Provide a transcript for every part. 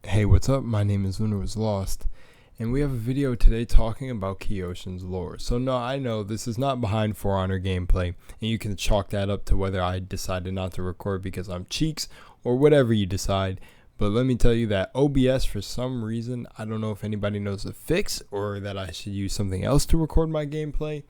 Hey, what's up? My name is LUNARWASLOST, and we have a video today talking about Kyoshin's lore. So no, I know this is not behind For Honor gameplay, and you can chalk that up to whether I decided not to record because I'm cheeks or whatever you decide. But let me tell you that OBS, for some reason, I don't know if anybody knows the fix or that I should use something else to record my gameplay.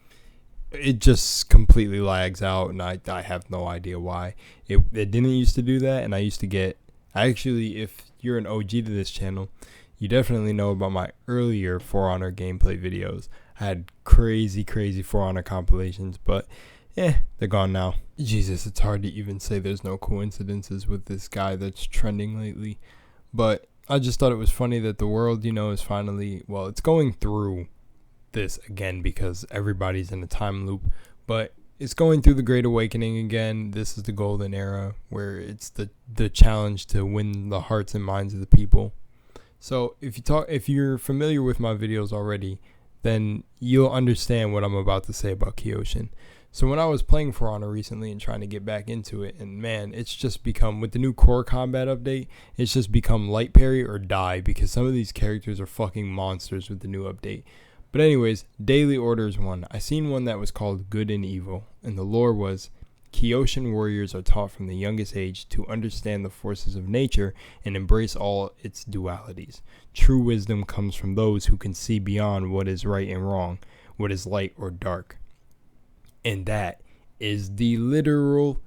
It just completely lags out, and I have no idea why. It didn't used to do that, and I used to get... Actually, if you're an OG to this channel, you definitely know about my earlier For Honor gameplay videos. I had crazy For Honor compilations, but they're gone now. Jesus, it's hard to even say there's no coincidences with this guy that's trending lately. But I just thought it was funny that the world, is finally, well, it's going through this again because everybody's in a time loop, but it's going through the Great Awakening again. This is the golden era where it's the challenge to win the hearts and minds of the people. So if you're familiar with my videos already, then you'll understand what I'm about to say about Kyoshin. So when I was playing For Honor recently and trying to get back into it, and man, it's just become, with the new core combat update, it's just become light parry or die because some of these characters are fucking monsters with the new update. But anyways, Daily Orders 1. I seen one that was called Good and Evil, and the lore was, Kyoshin warriors are taught from the youngest age to understand the forces of nature and embrace all its dualities. True wisdom comes from those who can see beyond what is right and wrong, what is light or dark. And that is the literal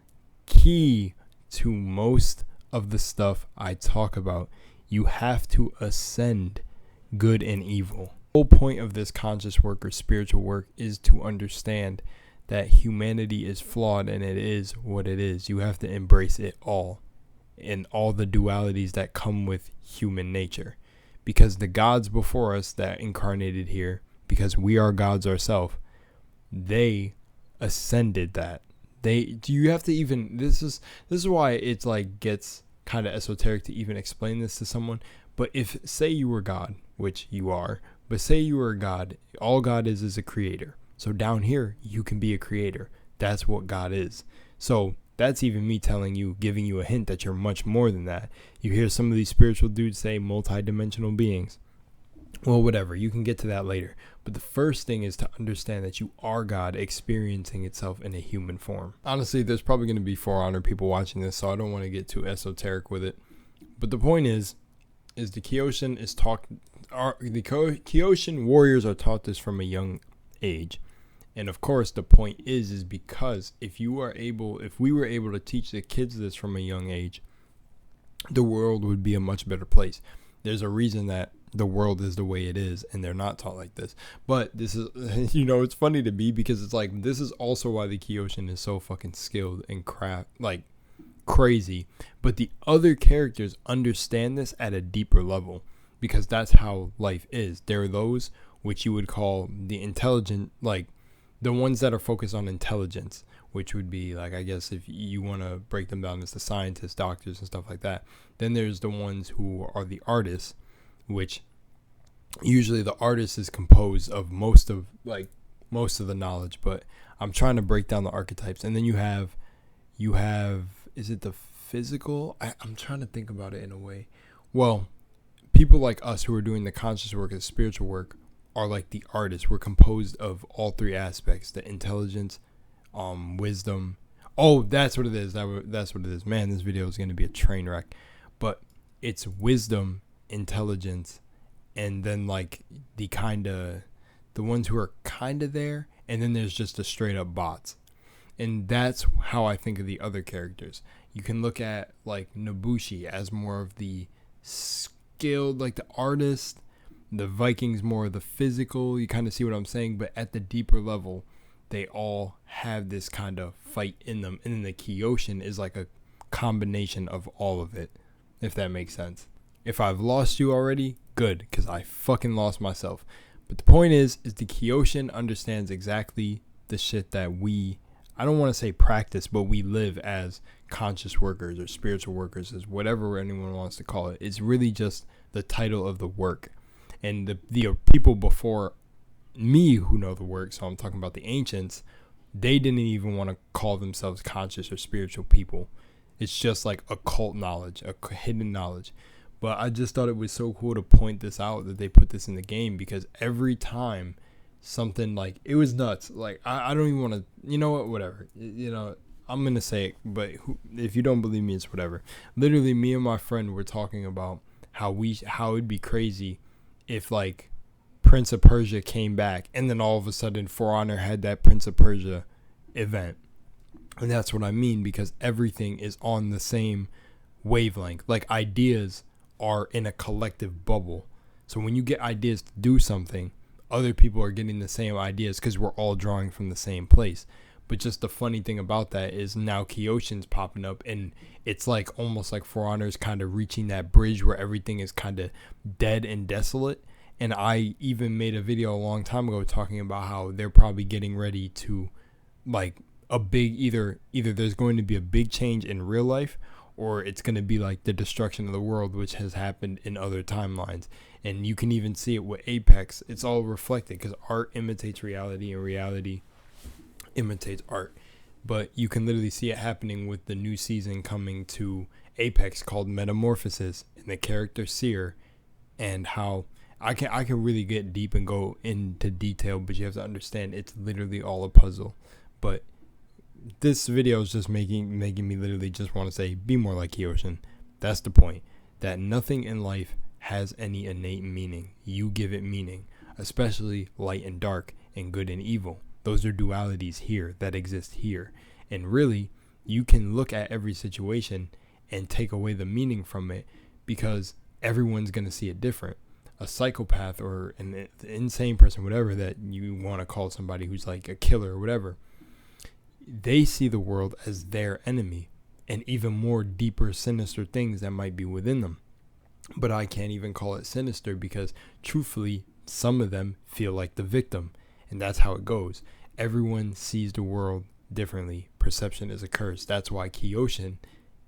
key to most of the stuff I talk about. You have to ascend good and evil. The whole point of this conscious work or spiritual work is to understand that humanity is flawed and it is what it is. You have to embrace it all and all the dualities that come with human nature, because the gods before us that incarnated here, because we are gods ourselves, they ascended that. You have to even, this is why it's like gets kind of esoteric to even explain this to someone. But if, say you were God, which you are, but say you were a God, all God is a creator. So down here, you can be a creator. That's what God is. So that's even me telling you, giving you a hint that you're much more than that. You hear some of these spiritual dudes say multi-dimensional beings. Well, whatever, you can get to that later. But the first thing is to understand that you are God experiencing itself in a human form. Honestly, there's probably going to be For Honor people watching this, so I don't want to get too esoteric with it. But the point is the Kyoshin is the Kyoshin warriors are taught this from a young age. And of course the point is because if we were able to teach the kids this from a young age, the world would be a much better place. There's a reason that the world is the way it is and they're not taught like this. But this is, it's funny to me because it's like, this is also why the Kyoshin is so fucking skilled and crazy. But the other characters understand this at a deeper level because that's how life is. There are those which you would call the intelligent, like the ones that are focused on intelligence, which would be like, I guess if you want to break them down as the scientists, doctors and stuff like that. Then there's the ones who are the artists, which usually the artist is composed of most of the knowledge, but I'm trying to break down the archetypes. And then you have is it the physical? I'm trying to think about it in a way. Well, people like us who are doing the conscious work, the spiritual work, are like the artists. We're composed of all three aspects: the intelligence, wisdom. Oh, that's what it is. That's what it is. Man, this video is going to be a train wreck. But it's wisdom, intelligence, and then like the ones who are kind of there, and then there's just the straight up bots. And that's how I think of the other characters. You can look at like Nobushi as more of the skilled, like the artist. The Vikings more of the physical. You kind of see what I'm saying. But at the deeper level, they all have this kind of fight in them. And then the Kyoshin is like a combination of all of it, if that makes sense. If I've lost you already, good, because I fucking lost myself. But the point is the Kyoshin understands exactly the shit that I don't want to say practice, but we live as conscious workers or spiritual workers, as whatever anyone wants to call it. It's really just the title of the work. And the people before me who know the work, so I'm talking about the ancients, they didn't even want to call themselves conscious or spiritual people. It's just like occult knowledge, a hidden knowledge. But I just thought it was so cool to point this out, that they put this in the game, because every time something, like, it was nuts. Like, I don't even want to, you know what, whatever. I'm going to say it, but if you don't believe me, it's whatever. Literally, me and my friend were talking about how it'd be crazy if, like, Prince of Persia came back, and then all of a sudden For Honor had that Prince of Persia event. And that's what I mean, because everything is on the same wavelength. Like, ideas are in a collective bubble. So when you get ideas to do something, other people are getting the same ideas because we're all drawing from the same place. But just the funny thing about that is now Kyoshin's popping up, and it's like almost like For Honor's kind of reaching that bridge where everything is kind of dead and desolate. And I even made a video a long time ago talking about how they're probably getting ready to, like, a big, either there's going to be a big change in real life, or it's going to be like the destruction of the world, which has happened in other timelines. And you can even see it with Apex. It's all reflected because art imitates reality and reality imitates art. But you can literally see it happening with the new season coming to Apex called Metamorphosis, and the character Seer, and how I can really get deep and go into detail, but you have to understand it's literally all a puzzle. But this video is just making me literally just want to say, be more like Kyoshin. That's the point. That nothing in life has any innate meaning. You give it meaning, especially light and dark and good and evil. Those are dualities here that exist here. And really, you can look at every situation and take away the meaning from it, because everyone's going to see it different. A psychopath or an insane person, whatever that you want to call somebody who's like a killer or whatever, they see the world as their enemy and even more deeper, sinister things that might be within them. But I can't even call it sinister, because truthfully, some of them feel like the victim, and that's how it goes. Everyone sees the world differently. Perception is a curse. That's why Kyoshin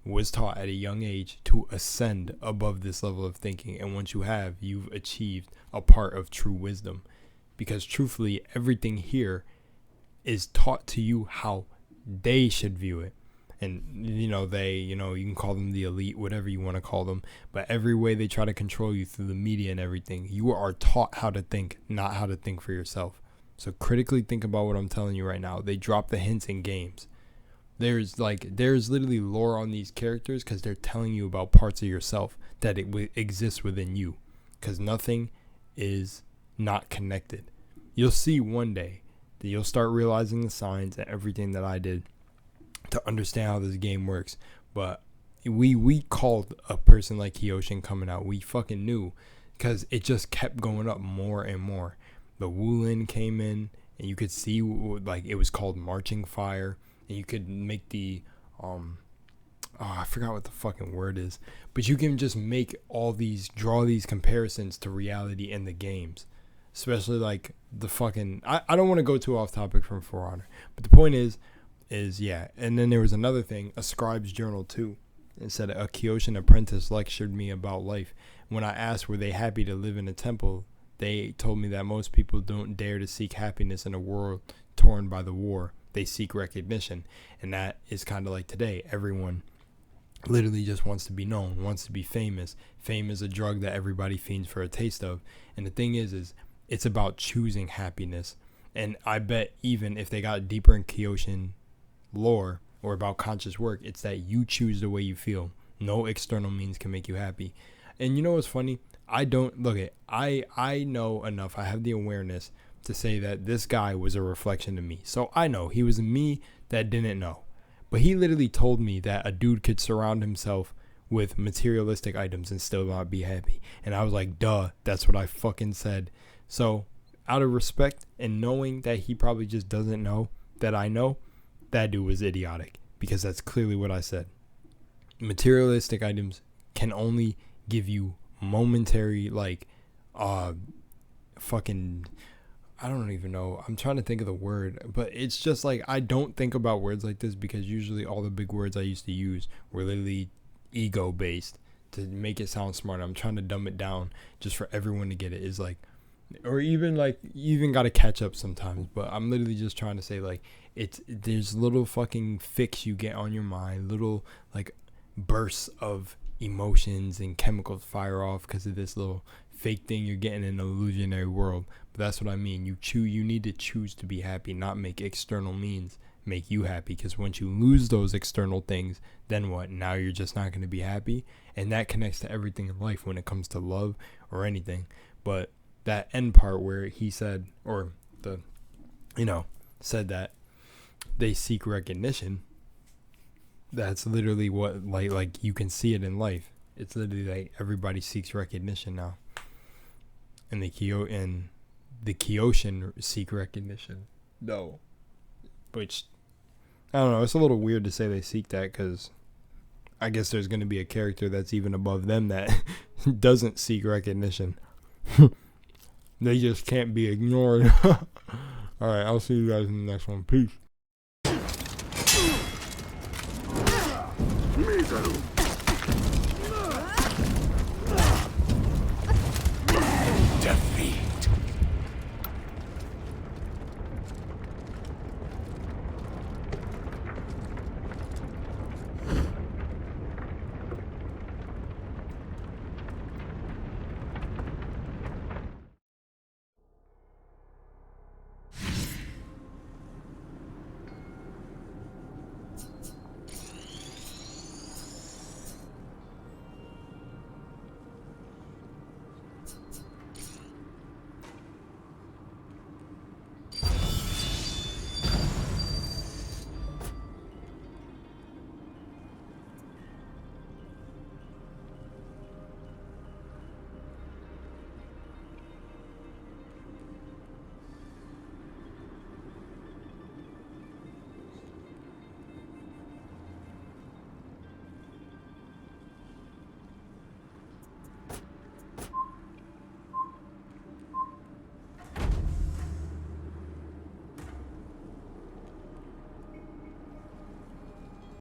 was taught at a young age to ascend above this level of thinking. And once you have, you've achieved a part of true wisdom. Because truthfully, everything here is taught to you how they should view it. And, you can call them the elite, whatever you want to call them. But every way they try to control you through the media and everything, you are taught how to think, not how to think for yourself. So critically think about what I'm telling you right now. They drop the hints in games. There's literally lore on these characters because they're telling you about parts of yourself that exists within you. Because nothing is not connected. You'll see one day that you'll start realizing the signs and everything that I did to understand how this game works. But we called a person like Kyoshin coming out. We fucking knew, because it just kept going up more and more. The Wulin came in, and you could see, like, it was called Marching Fire, and you could make the I forgot what the fucking word is, but you can just draw these comparisons to reality in the games. Especially like the fucking, I don't want to go too off topic from For Honor, but the point is yeah. And then there was another thing, a scribe's journal too. It said a Kyoshin apprentice lectured me about life. When I asked were they happy to live in a temple, they told me that most people don't dare to seek happiness in a world torn by the war. They seek recognition. And that is kind of like today. Everyone literally just wants to be known, wants to be famous. Fame is a drug that everybody fiends for a taste of. And the thing is it's about choosing happiness. And I bet even if they got deeper in Kyoshin lore or about conscious work, it's that you choose the way you feel. No external means can make you happy. And you know what's funny? I know enough. I have the awareness to say that this guy was a reflection of me. So I know he was me that didn't know. But he literally told me that a dude could surround himself with materialistic items and still not be happy. And I was like, duh, that's what I fucking said. So out of respect and knowing that he probably just doesn't know that I know, that dude was idiotic, because that's clearly what I said. Materialistic items can only give you momentary, like, fucking, I don't even know. I'm trying to think of the word, but it's just like, I don't think about words like this because usually all the big words I used to use were literally ego based to make it sound smart. I'm trying to dumb it down just for everyone to get it. Is like, or even like, you even got to catch up sometimes, but I'm literally just trying to say, like, there's little fucking fix you get on your mind, little like bursts of emotions and chemicals fire off because of this little fake thing you're getting in an illusionary world. But that's what I mean. You need to choose to be happy, not make external means make you happy, because once you lose those external things, then what? Now you're just not going to be happy. And that connects to everything in life when it comes to love or anything. But that end part where he said, or said that they seek recognition, that's literally what, like you can see it in life. It's literally like everybody seeks recognition now, and the Kyoshin seek recognition. No, which I don't know. It's a little weird to say they seek that, because I guess there's going to be a character that's even above them that doesn't seek recognition. They just can't be ignored. All right, I'll see you guys in the next one. Peace.